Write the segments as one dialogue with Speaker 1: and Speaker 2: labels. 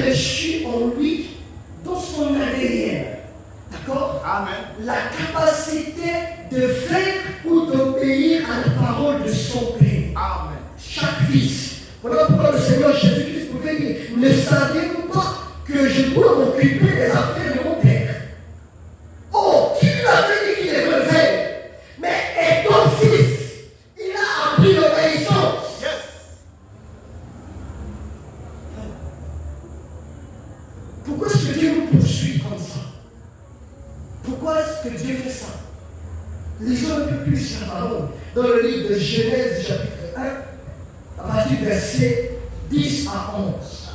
Speaker 1: reçu en lui, dans son ADN. D'accord?
Speaker 2: Amen.
Speaker 1: La capacité de faire ou d'obéir à la parole de son Père.
Speaker 2: Amen.
Speaker 1: Chaque fils. Voilà pourquoi le Seigneur Jésus-Christ pouvait dire, ne saviez-vous pas que je dois m'occuper des affaires de mon Père? Oh, qui lui avait dit qu'il devait le faire? Mais étant fils, il a appris l'obéissance.
Speaker 2: Yes.
Speaker 1: Pourquoi est-ce que Dieu nous poursuit comme ça? Pourquoi est-ce que Dieu fait ça? Lisons un peu plus la parole dans le livre de Genèse chapitre 1, à partir du verset 10 à 11.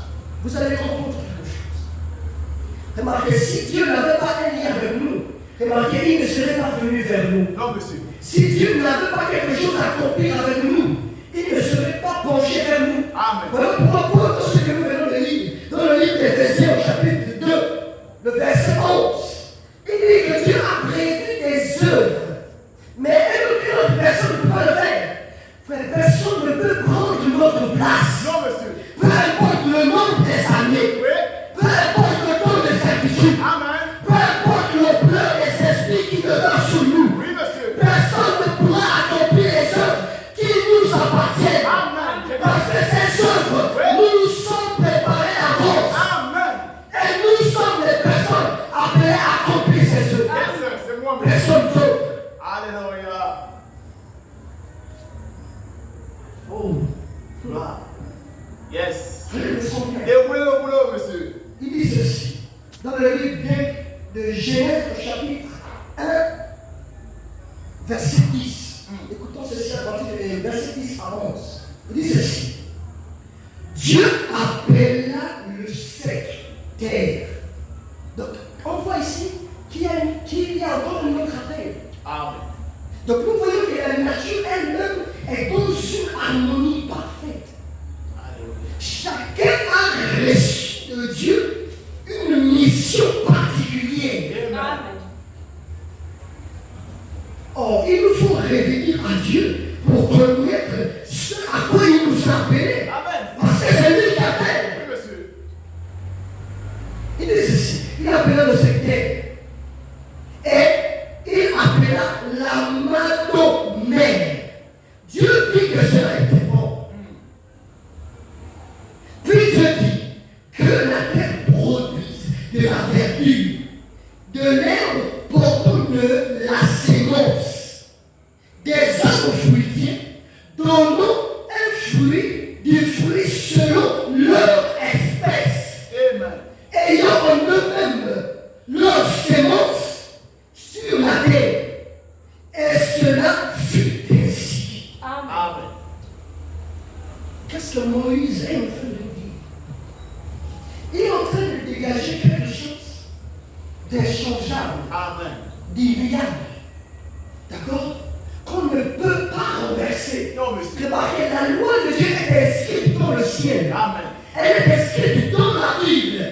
Speaker 1: Vous allez comprendre quelque chose. Remarquez, si Dieu n'avait pas un lien avec nous, remarquez, il ne serait pas venu vers nous.
Speaker 2: Non, monsieur.
Speaker 1: Si Dieu n'avait pas quelque chose à accomplir avec nous, il ne serait pas penché vers nous.
Speaker 2: Amen.
Speaker 1: Voilà pourquoi Paul, dans ce que nous venons de lire, dans le livre d'Éphésiens au chapitre 2, le verset 11, il dit que Dieu a prévu des œuvres. Mais une autre personne ne peut pas le faire. Frère, personne ne peut prendre notre place.
Speaker 2: Non, monsieur.
Speaker 1: Peu importe le nombre des années,
Speaker 2: Oui.
Speaker 1: peu importe le temps de servitude,
Speaker 2: Amen.
Speaker 1: peu importe le pleur des esprits qui demeurent sur nous,
Speaker 2: Oui, monsieur.
Speaker 1: personne ne pourra accomplir les œuvres qui nous appartiennent.
Speaker 2: Amen.
Speaker 1: Parce que ces œuvres nous sont préparées à l'avance.
Speaker 2: Amen.
Speaker 1: Et nous sommes les personnes appelées à accomplir ces œuvres.
Speaker 2: Yes, sir. C'est moi, monsieur.
Speaker 1: Personne d'autre.
Speaker 2: Alléluia.
Speaker 1: Oh, gloire.
Speaker 2: Yes.
Speaker 1: Frère, le son bien.
Speaker 2: Déroulez le boulot, monsieur.
Speaker 1: Il dit ceci, dans le livre de Genèse, au chapitre 1, verset 10. Écoutons ceci à partir du verset 10 à 11. Il dit ceci. Dieu appela le sec terre. Donc, on voit ici qu'il y a encore une autre terre.
Speaker 2: Amen.
Speaker 1: Donc, nous voyons que la nature elle-même est dans une harmonie parfaite.
Speaker 2: Alléluia.
Speaker 1: Chacun a reçu de Dieu une mission particulière.
Speaker 2: Amen.
Speaker 1: Or, il nous faut revenir à Dieu pour connaître ce à quoi il nous a appelés.
Speaker 2: Amen.
Speaker 1: Parce que c'est lui qui appelle.
Speaker 2: Oui, monsieur.
Speaker 1: Il dit ceci, il appela le secteur. Et il appela la Madomère. Dieu dit que cela était bon. Puis Dieu dit que la terre produise de la verdure, de l'herbe portant de la sémence, des arbres fruitiers, donnant un fruit, du fruit selon leur espèce,
Speaker 2: Amen.
Speaker 1: ayant en eux-mêmes leur sémence sur la terre. Et cela fut ainsi.
Speaker 2: Amen.
Speaker 1: Qu'est-ce que Moïse est en train de dire? Il est en train de dégager quelque chose d'échangeable,
Speaker 2: Amen.
Speaker 1: d'immuable. D'accord? Qu'on ne peut pas renverser.
Speaker 2: Non, monsieur.
Speaker 1: Remarquez, la loi de Dieu est inscrite dans le ciel.
Speaker 2: Amen.
Speaker 1: Elle est inscrite dans la Bible.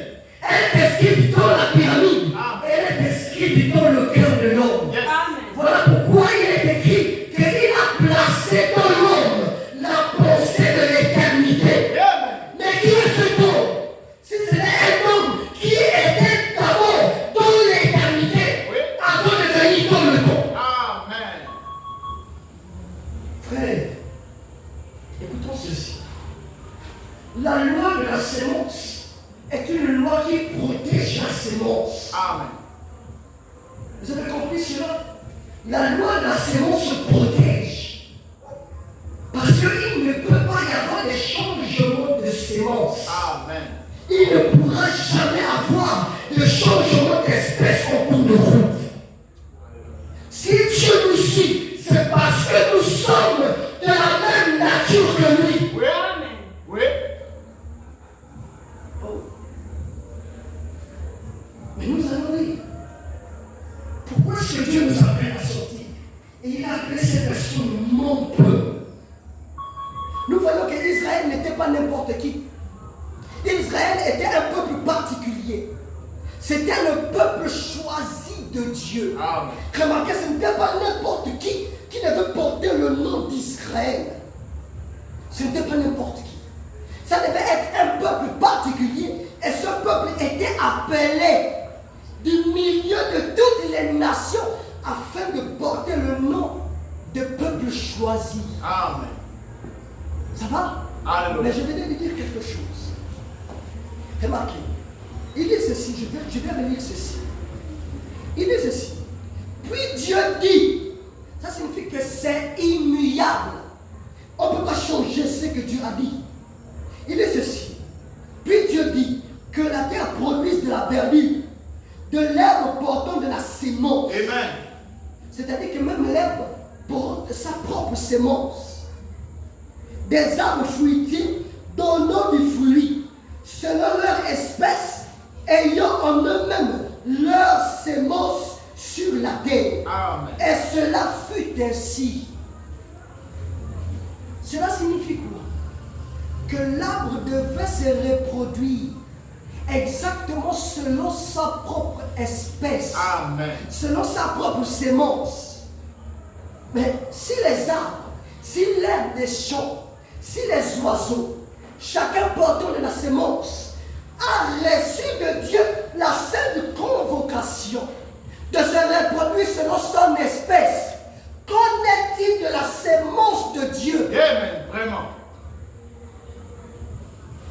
Speaker 1: Elle est inscrite dans la pyramide.
Speaker 2: Amen.
Speaker 1: Elle est inscrite dans le cœur de l'homme.
Speaker 2: Yes.
Speaker 1: Voilà pourquoi il est écrit qu'il a placé dans l'homme la pensée de l'éternité.
Speaker 2: Amen.
Speaker 1: Mais qui est cet homme? Si ce n'est un homme qui était d'abord dans l'éternité,
Speaker 2: Oui.
Speaker 1: avant de venir dans le temps.
Speaker 2: Amen.
Speaker 1: Frère, écoutons ceci. La loi de la sémence est une loi qui protège la sémence.
Speaker 2: Amen.
Speaker 1: Vous avez compris cela? La loi de la sémence se protège. Parce qu'il ne peut pas y avoir des changements de sémence.
Speaker 2: Amen.
Speaker 1: Il ne pourra jamais avoir de changement d'espèce en cours de route. Si Dieu nous suit, c'est parce que nous sommes de la même nature que lui.
Speaker 2: Oui. Oui.
Speaker 1: Oh. Mais nous allons lire. Pourquoi est-ce que Dieu nous appelle à sortir? Et il a appelé ces personnes mon peuple. Nous voyons qu'Israël n'était pas n'importe qui. Israël était un peuple particulier. C'était le peuple choisi de Dieu.
Speaker 2: Amen.
Speaker 1: Remarquez, ce n'était pas n'importe qui devait porter le nom d'Israël. Ce n'était pas n'importe qui. Ça devait être un peuple particulier. Et ce appelés du milieu de toutes les nations afin de porter le nom de peuple choisi.
Speaker 2: Amen.
Speaker 1: Ça va?
Speaker 2: Alléluia.
Speaker 1: Mais je vais lui dire quelque chose. Remarquez, il dit ceci, je vais lire ceci. Il dit ceci. Puis Dieu dit, ça signifie que c'est immuable. On ne peut pas changer ce que Dieu a dit. Il dit ceci. Puis Dieu dit que la terre produise de la verdure, de l'herbe portant de la sémence.
Speaker 2: Amen.
Speaker 1: C'est-à-dire que même l'herbe porte sa propre sémence. Des arbres fruitiers donnant du fruit, selon leur espèce, ayant en eux-mêmes leur sémence sur la terre.
Speaker 2: Amen.
Speaker 1: Et cela fut ainsi. Cela signifie quoi? Que l'arbre devait se reproduire exactement selon sa propre espèce,
Speaker 2: Amen.
Speaker 1: selon sa propre sémence. Mais si les arbres, si l'herbe des champs, si les oiseaux, chacun portant de la sémence, a reçu de Dieu la sainte convocation de se reproduire selon son espèce, qu'en est-il de la sémence de Dieu?
Speaker 2: Amen. Vraiment.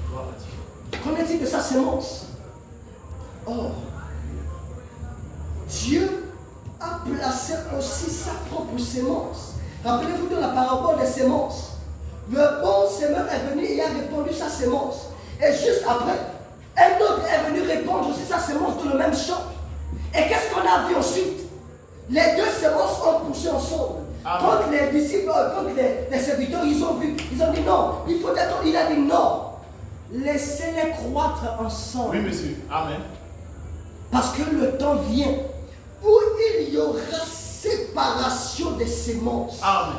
Speaker 2: Gloire à Dieu.
Speaker 1: Qu'en est-il de sa sémence? Or, Dieu a placé aussi sa propre sémence. Rappelez-vous de la parabole des sémences. Le bon semeur est venu et a répandu sa sémence. Et juste après, un autre est venu répandre aussi sa sémence dans le même champ. Et qu'est-ce qu'on a vu ensuite? Les deux sémences ont poussé ensemble.
Speaker 2: Amen.
Speaker 1: Quand les disciples, quand les serviteurs, ils ont vu, ils ont dit non, il faut attendre. Il a dit non. Laissez-les croître ensemble.
Speaker 2: Oui, monsieur. Amen.
Speaker 1: Parce que le temps vient où il y aura séparation des sémences.
Speaker 2: Amen.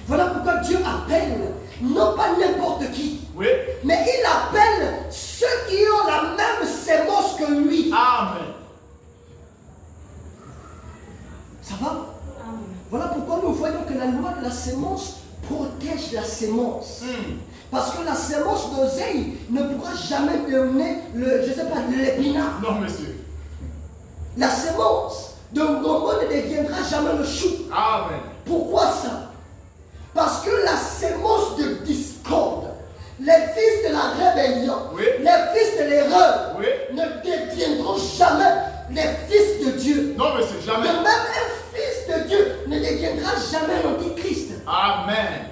Speaker 1: Voilà pourquoi Dieu appelle non pas n'importe qui,
Speaker 2: Oui.
Speaker 1: mais il appelle ceux qui ont la même sémence que lui.
Speaker 2: Amen.
Speaker 1: Ça va? Voilà pourquoi nous voyons que la loi de la sémence protège la sémence. Parce que la sémence d'oseille ne pourra jamais donner l'épinard.
Speaker 2: Non, monsieur.
Speaker 1: La sémence de gomo ne deviendra jamais le chou.
Speaker 2: Amen.
Speaker 1: Pourquoi ça? Parce que la sémence de discorde, les fils de la rébellion,
Speaker 2: Oui.
Speaker 1: les fils de l'erreur,
Speaker 2: Oui.
Speaker 1: ne deviendront jamais les fils de Dieu.
Speaker 2: Non, monsieur.
Speaker 1: De
Speaker 2: Jamais.
Speaker 1: même, un fils de Dieu ne deviendra jamais l'antichrist.
Speaker 2: Amen.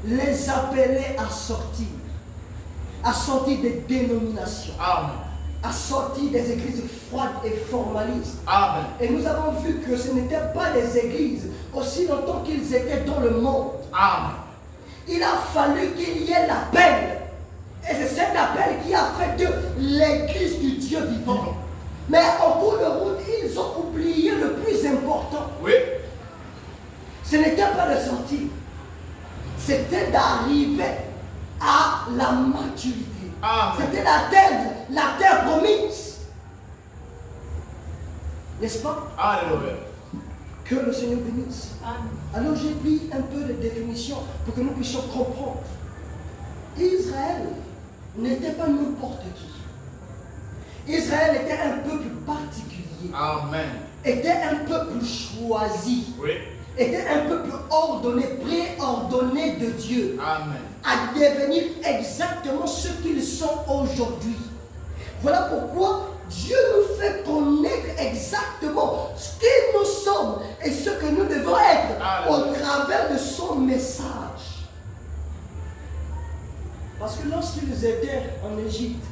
Speaker 1: Les appeler à sortir des dénominations,
Speaker 2: Amen.
Speaker 1: à sortir des églises froides et formalistes.
Speaker 2: Amen.
Speaker 1: Et nous avons vu que ce n'étaient pas des églises aussi longtemps qu'ils étaient dans le monde.
Speaker 2: Amen.
Speaker 1: Il a fallu qu'il y ait l'appel. Et c'est cet appel qui a fait de l'église du Dieu vivant. Mais en cours de route, ils ont oublié le plus important.
Speaker 2: Oui.
Speaker 1: Ce n'était pas de sortir. C'était d'arriver à la maturité.
Speaker 2: Amen.
Speaker 1: C'était d'atteindre la terre promise. N'est-ce pas?
Speaker 2: Alléluia.
Speaker 1: Que le Seigneur bénisse. Alors j'ai pris un peu de définition pour que nous puissions comprendre. Israël n'était pas n'importe qui. Israël était un peuple particulier.
Speaker 2: Amen.
Speaker 1: Était un peuple choisi.
Speaker 2: Oui.
Speaker 1: Était un peuple ordonné, préordonné de Dieu.
Speaker 2: Amen.
Speaker 1: À devenir exactement ce qu'ils sont aujourd'hui. Voilà pourquoi Dieu nous fait connaître exactement ce que nous sommes et ce que nous devons être au travers de son message. Parce que lorsqu'ils étaient en Égypte,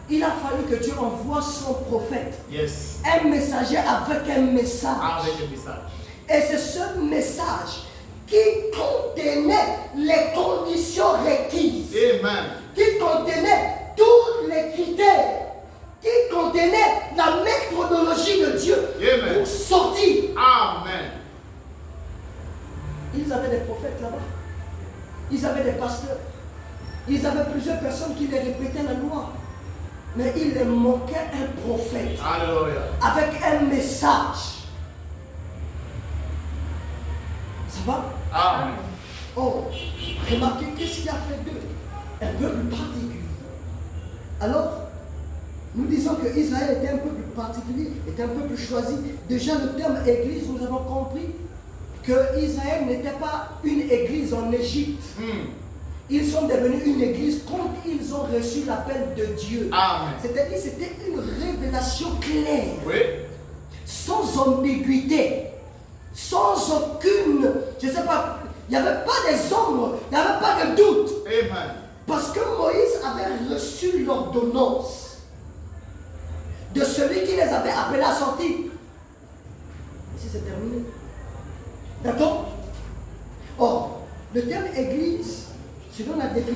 Speaker 1: il a fallu que Dieu envoie son prophète,
Speaker 2: Yes.
Speaker 1: un messager avec un message.
Speaker 2: Avec le message.
Speaker 1: Et c'est ce message qui contenait les conditions requises,
Speaker 2: Amen.
Speaker 1: qui contenait tous les critères, qui contenait la méthodologie de Dieu
Speaker 2: Amen.
Speaker 1: pour sortir.
Speaker 2: Amen.
Speaker 1: Ils avaient des prophètes là-bas, ils avaient des pasteurs, ils avaient plusieurs personnes qui les répétaient la loi, mais il leur manquait un prophète
Speaker 2: Alléluia.
Speaker 1: avec un message. Ça va?
Speaker 2: Amen.
Speaker 1: Oh, remarquez qu'est-ce qui a fait d'eux un peuple particulier. Alors, nous disons que Israël était un peuple particulier, était un peuple choisi. Déjà, le terme église, nous avons compris que Israël n'était pas une église en Égypte. Ils sont devenus une église quand ils ont reçu l'appel de Dieu.
Speaker 2: Amen.
Speaker 1: C'est-à-dire c'était une révélation claire,
Speaker 2: Oui.
Speaker 1: sans ambiguïté, sans aucune, je ne sais pas, il n'y avait pas des ombres, il n'y avait pas de doute.
Speaker 2: Amen.
Speaker 1: Parce que Moïse avait reçu l'ordonnance de celui qui les avait appelés à sortir. Ici c'est terminé. D'accord? Or, le terme église, selon la définition,